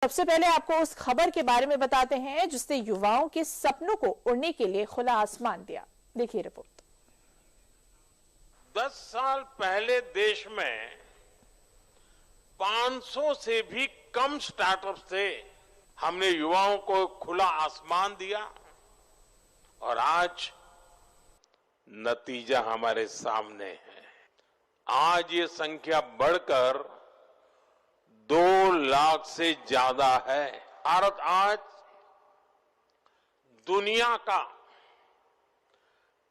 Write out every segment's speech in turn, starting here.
सबसे पहले आपको उस खबर के बारे में बताते हैं जिसने युवाओं के सपनों को उड़ने के लिए खुला आसमान दिया। देखिए रिपोर्ट। 10 साल पहले देश में 500 से भी कम स्टार्टअप्स थे। हमने युवाओं को खुला आसमान दिया और आज नतीजा हमारे सामने है। आज ये संख्या बढ़कर 2 लाख से ज्यादा है। भारत आज दुनिया का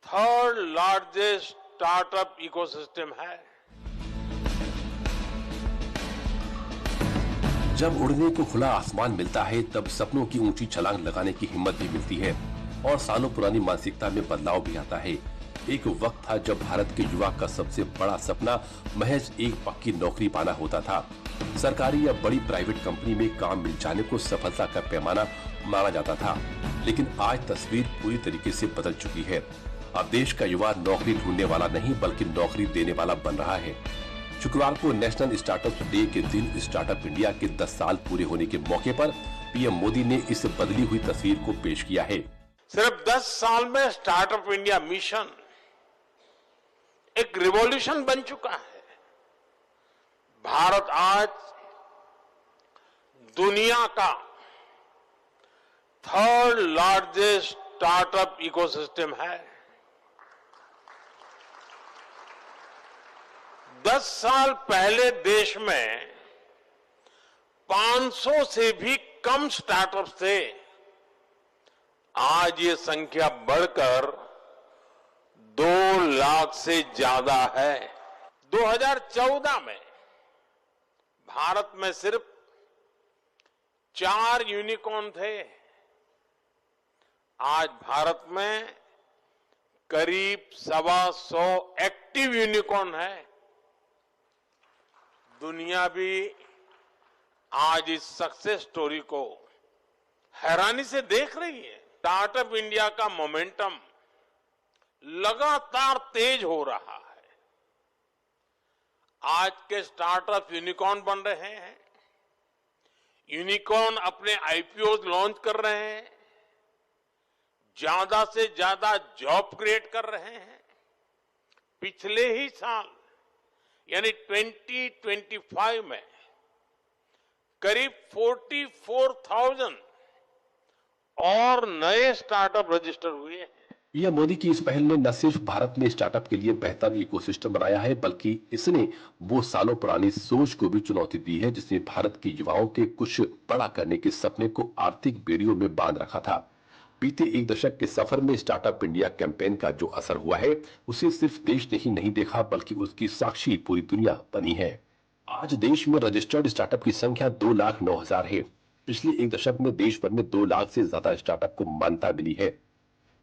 3rd लार्जेस्ट स्टार्टअप इकोसिस्टम है। जब उड़ने को खुला आसमान मिलता है तब सपनों की ऊंची छलांग लगाने की हिम्मत भी मिलती है और सालों पुरानी मानसिकता में बदलाव भी आता है। एक वक्त था जब भारत के युवा का सबसे बड़ा सपना महज एक पक्की नौकरी पाना होता था। सरकारी या बड़ी प्राइवेट कंपनी में काम मिल जाने को सफलता का पैमाना माना जाता था, लेकिन आज तस्वीर पूरी तरीके से बदल चुकी है। अब देश का युवा नौकरी ढूंढने वाला नहीं बल्कि नौकरी देने वाला बन रहा है। शुक्रवार को नेशनल स्टार्टअप डे के दिन स्टार्टअप इंडिया के 10 साल पूरे होने के मौके पर पीएम मोदी ने इस बदली हुई तस्वीर को पेश किया है। सिर्फ 10 साल में स्टार्टअप इंडिया मिशन एक रिवॉल्यूशन बन चुका है। भारत आज दुनिया का 3rd लार्जेस्ट स्टार्टअप इकोसिस्टम है। 10 साल पहले देश में 500 से भी कम स्टार्टअप्स थे। आज ये संख्या बढ़कर 2 लाख से ज्यादा है। 2014 में भारत में सिर्फ 4 यूनिकॉर्न थे। आज भारत में करीब 125 एक्टिव यूनिकॉर्न है। दुनिया भी आज इस सक्सेस स्टोरी को हैरानी से देख रही है। स्टार्टअप इंडिया का मोमेंटम लगातार तेज हो रहा है। आज के स्टार्टअप यूनिकॉर्न बन रहे हैं। यूनिकॉर्न अपने आईपीओ लॉन्च कर रहे हैं, ज्यादा से ज्यादा जॉब क्रिएट कर रहे हैं। पिछले ही साल यानी 2025 में करीब 44,000 और नए स्टार्टअप रजिस्टर हुए हैं। पीएम मोदी की इस पहल ने न सिर्फ भारत में स्टार्टअप के लिए बेहतर इकोसिस्टम बनाया है बल्कि इसने वो सालों पुरानी सोच को भी चुनौती दी है जिसने भारत के युवाओं के कुछ बड़ा करने के सपने को आर्थिक बेड़ियों में बांध रखा था। बीते एक दशक के सफर में स्टार्टअप इंडिया कैंपेन का जो असर हुआ है उसे सिर्फ देश ने ही नहीं देखा बल्कि उसकी साक्षी पूरी दुनिया बनी है। आज देश में रजिस्टर्ड स्टार्टअप की संख्या 2,09,000 है। पिछले एक दशक में देश भर में 2 लाख से ज्यादा स्टार्टअप को मान्यता मिली है।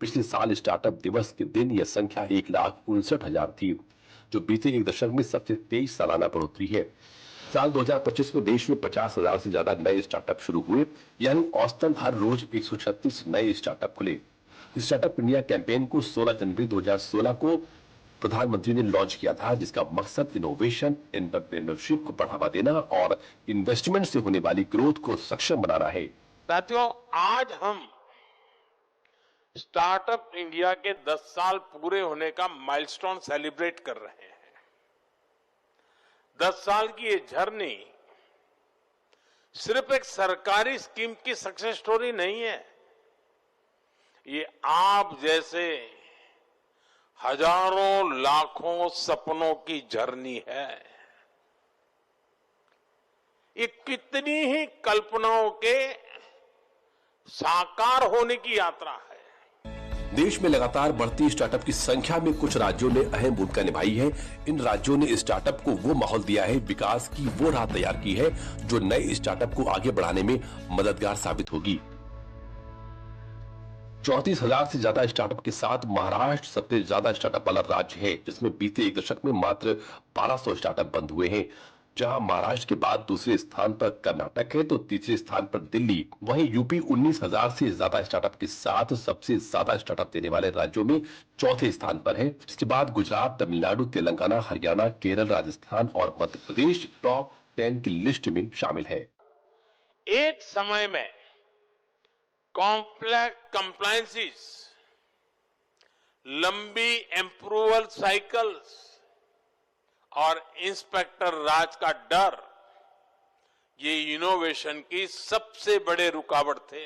पिछले साल स्टार्टअप दिवस के दिन यह संख्या 1,59,000 थी, जो बीते एक दशक में सबसे तेज सालाना बढ़ोतरी है। साल 2025 में देश में 50,000 से ज्यादा नए स्टार्टअप शुरू हुए, यानी औसतन हर रोज 136 नए स्टार्टअप खुले। स्टार्टअप इंडिया कैंपेन को 16 जनवरी 2016 को प्रधानमंत्री ने लॉन्च किया था, जिसका मकसद इनोवेशन, एंटरप्रेन्योरशिप को बढ़ावा देना और इन्वेस्टमेंट से होने वाली ग्रोथ को सक्षम बनाना है। साथियों, आज हम स्टार्टअप इंडिया के 10 साल पूरे होने का माइलस्टोन सेलिब्रेट कर रहे हैं। 10 साल की ये जर्नी सिर्फ एक सरकारी स्कीम की सक्सेस स्टोरी नहीं है। ये आप जैसे हजारों लाखों सपनों की जर्नी है। ये कितनी ही कल्पनाओं के साकार होने की यात्रा है। देश में लगातार बढ़ती स्टार्टअप की संख्या में कुछ राज्यों ने अहम भूमिका निभाई है। इन राज्यों ने स्टार्टअप को वो माहौल दिया है, विकास की वो राह तैयार की है जो नए स्टार्टअप को आगे बढ़ाने में मददगार साबित होगी। 34,000 से ज्यादा स्टार्टअप के साथ महाराष्ट्र सबसे ज्यादा स्टार्टअप वाला राज्य है, जिसमें बीते एक दशक में मात्र 1200 स्टार्टअप बंद हुए हैं। जहां महाराष्ट्र के बाद दूसरे स्थान पर कर्नाटक है तो तीसरे स्थान पर दिल्ली। वहीं यूपी 19,000 से ज्यादा स्टार्टअप के साथ सबसे ज्यादा स्टार्टअप देने वाले राज्यों में चौथे स्थान पर है। इसके बाद गुजरात, तमिलनाडु, तेलंगाना, हरियाणा, केरल, राजस्थान और मध्य प्रदेश टॉप 10 की लिस्ट में शामिल है। एक समय में कॉम्प्लेक्स कंप्लायंसेस, लंबी अप्रूवल साइकिल्स और इंस्पेक्टर राज का डर ये इनोवेशन की सबसे बड़े रुकावट थे।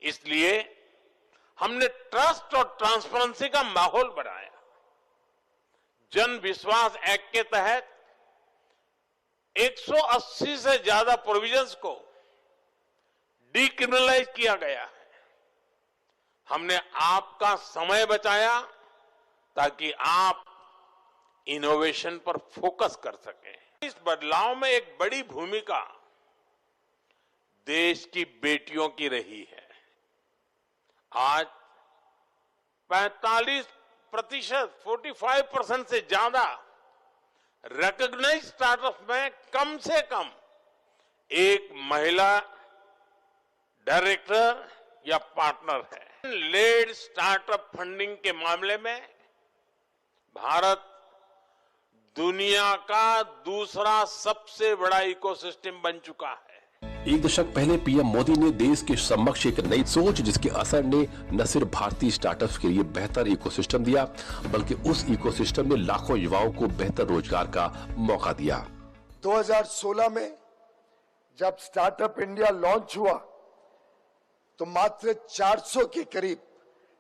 इसलिए हमने ट्रस्ट और ट्रांसपेरेंसी का माहौल बनाया। जन विश्वास एक्ट के तहत 180 से ज्यादा प्रोविजंस को डीक्रिमिनलाइज किया गया है। हमने आपका समय बचाया ताकि आप इनोवेशन पर फोकस कर सकें। इस बदलाव में एक बड़ी भूमिका देश की बेटियों की रही है। आज 45% से ज्यादा रिकॉग्नाइज्ड स्टार्टअप में कम से कम एक महिला डायरेक्टर या पार्टनर है। लेड स्टार्टअप फंडिंग के मामले में भारत दुनिया का दूसरा सबसे बड़ा इकोसिस्टम बन चुका है। एक दशक पहले पीएम मोदी ने देश के समक्ष एक नई सोच, जिसके असर ने न सिर्फ भारतीय स्टार्टअप्स के लिए बेहतर इकोसिस्टम दिया, बल्कि उस इकोसिस्टम में लाखों युवाओं को बेहतर रोजगार का मौका दिया। 2016 में जब स्टार्टअप इंडिया लॉन्च हुआ तो मात्र 400 के करीब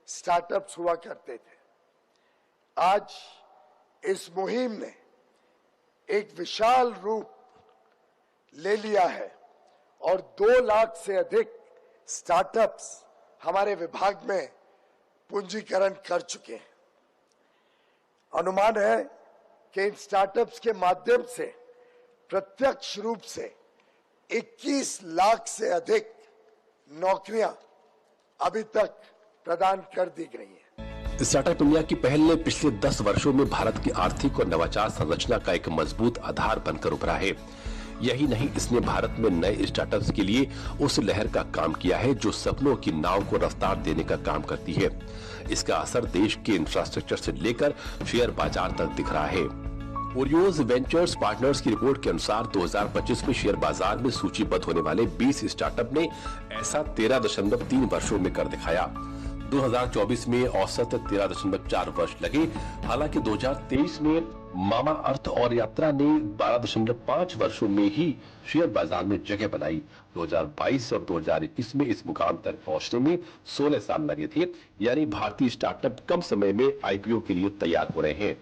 स्टार्टअप्स हुआ करते थे। आज इस मुहिम ने एक विशाल रूप ले लिया है और 2 लाख से अधिक स्टार्टअप्स हमारे विभाग में पूंजीकरण कर चुके हैं। अनुमान है कि इन स्टार्टअप्स के माध्यम से प्रत्यक्ष रूप से 21 लाख से अधिक नौकरियां अभी तक प्रदान कर दी गई हैं। स्टार्टअप इंडिया की पहल ने पिछले 10 वर्षों में भारत की आर्थिक और नवाचार संरचना का एक मजबूत आधार बनकर उभरा है। यही नहीं, इसने भारत में नए स्टार्टअप्स के लिए उस लहर का काम किया है जो सपनों की नाव को रफ्तार देने का काम करती है। इसका असर देश के इंफ्रास्ट्रक्चर से लेकर शेयर बाजार तक दिख रहा है। ओरियोज वेंचर्स पार्टनर्स की रिपोर्ट के अनुसार 2025 में शेयर बाजार में सूचीबद्ध होने वाले 20 स्टार्टअप ने ऐसा 13.3 वर्षों में कर दिखाया। 2024 में औसत 13.4 वर्ष लगे। हालांकि 2023 में मामा अर्थ और यात्रा ने 12.5 वर्षों में ही शेयर बाजार में जगह बनाई। 2022 और 2021 में इस मुकाम तक पहुंचने में 16 साल लगे थे। यानी भारतीय स्टार्टअप कम समय में आईपीओ के लिए तैयार हो रहे हैं।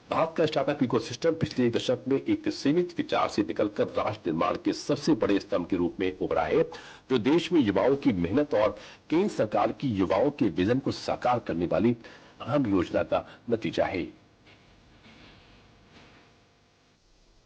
भारत का स्टार्टअप इकोसिस्टम पिछले एक दशक में एक सीमित विचार से निकलकर राष्ट्र निर्माण के सबसे बड़े स्तंभ के रूप में उभरा है, जो देश में युवाओं की मेहनत और केंद्र सरकार की युवाओं के विजन को साकार करने वाली अहम योजना का नतीजा है।